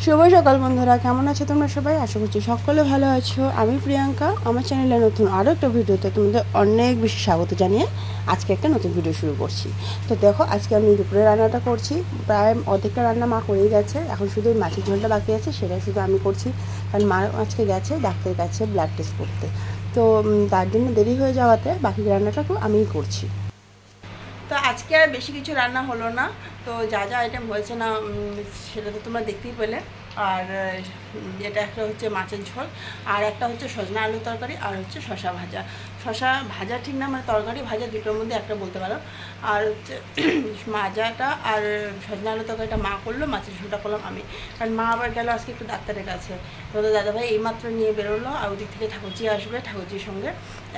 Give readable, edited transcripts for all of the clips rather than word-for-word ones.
শুভ সকাল বন্ধুরা, কেমন আছো তোমরা সবাই? আশা করছি সকলে ভালো আছো। আমি প্রিয়াঙ্কা, আমার চ্যানেলে নতুন আরও একটা ভিডিওতে তোমাদের অনেক বেশি স্বাগত জানিয়ে আজকে একটা নতুন ভিডিও শুরু করছি। তো দেখো, আজকে আমি দুপুরে রান্নাটা করছি। প্রায় অর্ধেকটা রান্না মা করেই গেছে, এখন শুধু মাছের ঝোলটা বাকি আছে, সেটাই শুধু আমি করছি। কারণ মা আজকে গেছে ডাক্তারের কাছে ব্লাড টেস্ট করতে, তো তার জন্য দেরি হয়ে যাওয়াতে বাকি রান্নাটাও আমিই করছি। তো আজকে আর বেশি কিছু রান্না হলো না, তো যা যা আইটেম হয়েছে না সেটা তো তোমরা দেখতেই পেলে। আর এটা একটা হচ্ছে মাছের ঝোল, আর একটা হচ্ছে সজনা আলু তরকারি, আর হচ্ছে শশা ভাজা। শশা ভাজা ঠিক না, মানে তরকারি ভাজা দুটোর মধ্যে একটা বলতে পারো। আর হচ্ছে মাজাটা আর সজনা আলু তরকারিটা মা করলো, মাছের ঝোলটা করলাম আমি। কারণ মা আবার গেল আজকে একটু ডাক্তারের কাছে। তোদের দাদাভাই এইমাত্র নিয়ে বেরোলো, আর ওদিক থেকে ঠাকুরজি আসবে, ঠাকুরজির সঙ্গে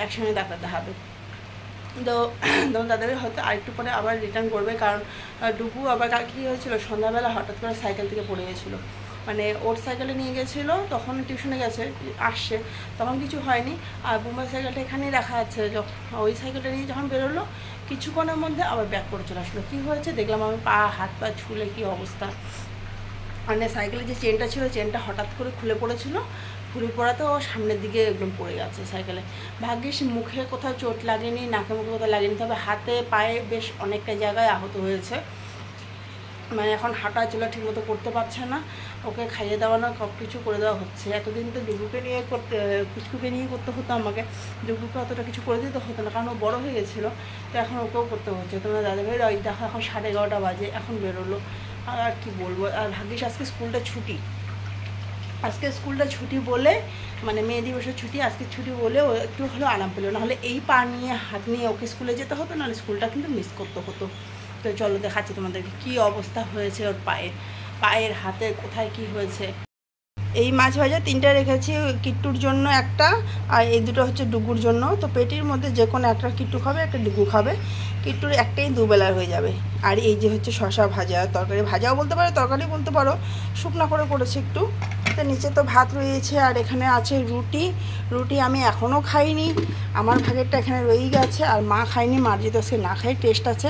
একসঙ্গে ডাক্তার দেখাবে। তো তোমার দাদাভাই হয়তো আরেকটু পরে আবার রিটার্ন করবে, কারণ ডুবু আবার কী হয়েছিল, সন্ধ্যাবেলা হঠাৎ করে সাইকেল থেকে পড়ে গেছিলো। মানে ওর সাইকেলে নিয়ে গেছিলো, তখন টিউশনে গেছে, আসছে তখন কিছু হয়নি। আর বোম্বাই সাইকেলটা এখানেই রাখা আছে, ওই সাইকেলটা নিয়ে যখন বেরোলো কিছুক্ষণের মধ্যে আবার ব্যাক করে চলে আসলো। কী হয়েছে দেখলাম আমি, হাত পা ছুলে কী অবস্থা। মানে সাইকেলের যে চেনটা ছিল, চেনটা হঠাৎ করে খুলে পড়েছিল, খুলে পড়াতে ও সামনের দিকে একদম পড়ে গেছে সাইকেলে। ভাগ্যিস মুখে কোথাও চোট লাগেনি, নাকে মুখে কোথাও লাগেনি, তবে হাতে পায়ে বেশ অনেকটা জায়গায় আহত হয়েছে। মানে এখন হাঁটা চলা ঠিকমতো করতে পারছে না, ওকে খাইয়ে দাওয়ানো সব কিছু করে দেওয়া হচ্ছে। এতদিন তো ডুগুকে নিয়ে কুচকুকে নিয়ে করতে হতো আমাকে, ডুগুকে অতটা কিছু করে দিতে হতো না, কারণ ও বড়ো হয়ে গেছিলো। তো এখন ওকেও করতে হচ্ছে। তোমরা দাদাভাই ওই দেখো এখন 11:30 বাজে, এখন বেরোলো। আর কি বলবো, আর ভাগ্যিস আজকে স্কুলটা ছুটি। আজকে স্কুলটা ছুটি বলে, মানে মে দিবসের ছুটি, আজকে ছুটি বলে ও একটু হলেও আরাম পেলো, নাহলে এই পা নিয়ে হাত নিয়ে ওকে স্কুলে যেতে হতো, নাহলে স্কুলটা কিন্তু মিস করতে হতো। তো চলো দেখাচ্ছি তোমাদেরকে কী অবস্থা হয়েছে ওর পায়ের হাতে কোথায় কি হয়েছে। এই মাছ ভাজা 3টা রেখেছি, কিট্টুর জন্য একটা, আর এই দুটো হচ্ছে ডুগুর জন্য। তো পেটির মধ্যে যে কোনো একটা কিট্টু খাবে, একটা ডুগু খাবে। কিট্টুর একটাই দুবেলার হয়ে যাবে। আর এই যে হচ্ছে শশা ভাজা, তরকারি ভাজাও বলতে পারো, তরকারি বলতে পারো, শুকনো করে করেছে একটু। তো নিচে তো ভাত রয়েছে, আর এখানে আছে রুটি আমি এখনও খাইনি, আমার ভাগেরটা এখানে রয়েই গেছে। আর মা খায়নি, মার যেহেতু আজকে না খাই, টেস্ট আছে,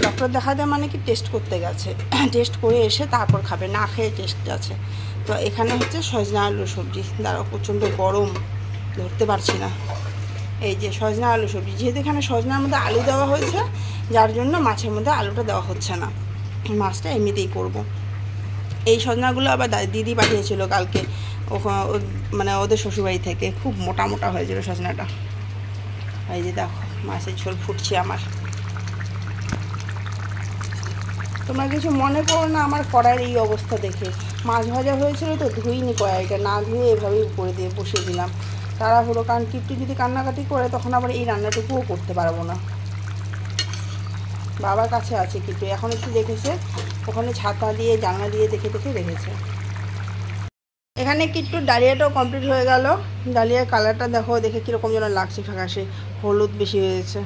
ডক্টর দেখাতে মানে কি টেস্ট করতে গেছে, টেস্ট করে এসে তারপর খাবে, না খেয়ে টেস্ট আছে। তো এখানে হচ্ছে সজনা আলু সবজি, দাঁড়াও প্রচণ্ড গরম, ধরতে পারছি না। এই যে সজনা আলু সবজি, যেহেতু এখানে সজনার মধ্যে আলু দেওয়া হয়েছে, যার জন্য মাছের মধ্যে আলুটা দেওয়া হচ্ছে না, মাছটা এমনিতেই করব। এই সজনাগুলো আবার দিদি পাঠিয়েছিল কালকে, মানে ওদের শ্বশুরবাড়ি থেকে, খুব মোটা মোটা হয়েছিল সজনাটা। এই যে দেখো মাছের ঝোল ফুটছে আমার। তোমরা কিছু মনে করো না আমার কড়াইয়ের এই অবস্থা দেখে। মাছ ভাজা হয়েছিল তো ধুইনি কড়াইটা, না ধুয়ে এভাবেই করে দিয়ে বসিয়ে দিলাম তাড়াহুড়ো, কারণ কিট্টু যদি কান্নাকাটি করে তখন আবার এই রান্নাটুকুও করতে পারবো না। বাবার কাছে আছে কিট্টু, এখন একটু দেখেছে, ওখানে ছাতা দিয়ে জানলা দিয়ে দেখে রেখেছে। এখানে কিট্টুর ডালিয়াটাও কমপ্লিট হয়ে গেল। ডালিয়ার কালারটা দেখো, দেখে কীরকম যেন লাগছে, ফ্যাকাশে হলুদ বেশি হয়েছে।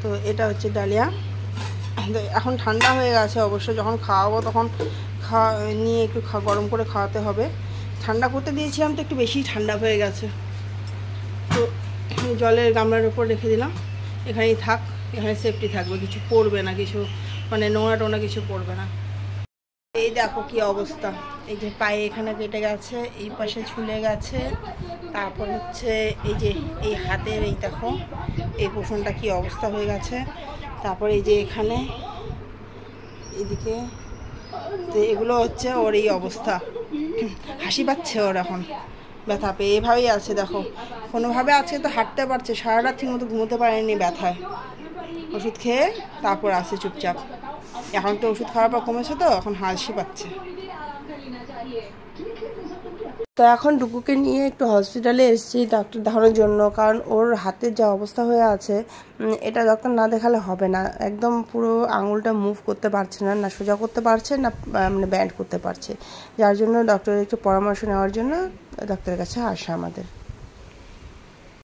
তো এটা হচ্ছে ডালিয়া। এখন ঠান্ডা হয়ে গেছে অবশ্য, যখন খাওয়াবো তখন নিয়ে একটু গরম করে খাওয়াতে হবে। ঠান্ডা করতে দিয়েছিলাম তো একটু বেশি ঠান্ডা হয়ে গেছে, তো জলের গামলার উপর রেখে দিলাম, এখানেই থাক, এখানে সেফটি থাকবে, কিছু পড়বে না, কিছু মানে নোংরা টোনা কিছু পড়বে না। এই দেখো কি অবস্থা, এই যে পায়ে এখানে কেটে গেছে, এই পাশে ছুলে গেছে, তারপর হচ্ছে এই যে এই হাতের এই দেখো এই পোষণটা কি অবস্থা হয়ে গেছে, তারপর এই যে এখানে এদিকে, তো এগুলো হচ্ছে ওর এই অবস্থা। হাসি পাচ্ছে ওর এখন, ব্যথা পেয়ে এভাবেই আছে দেখো, কোনোভাবে আজকে তো হাঁটতে পারছে, সারা রাত ঠিক মতো ঘুমোতে পারেনি ব্যথায়, ওষুধ খেয়ে তারপর আছে চুপচাপ। এখন তো ওষুধ খাওয়ার পর কমেছে, তো এখন হাসি পাচ্ছে। তো এখন ডুগুকে নিয়ে একটু হসপিটালে এসেছি ডাক্তার দেখানোর জন্য, কারণ ওর হাতের যা অবস্থা হয়ে আছে, এটা ডাক্তার না দেখালে হবে না। একদম পুরো আঙুলটা মুভ করতে পারছে না, না সোজা করতে পারছে না, মানে ব্যান্ড করতে পারছে, যার জন্য ডক্টরের একটু পরামর্শ নেওয়ার জন্য ডাক্তারের কাছে আসা আমাদের।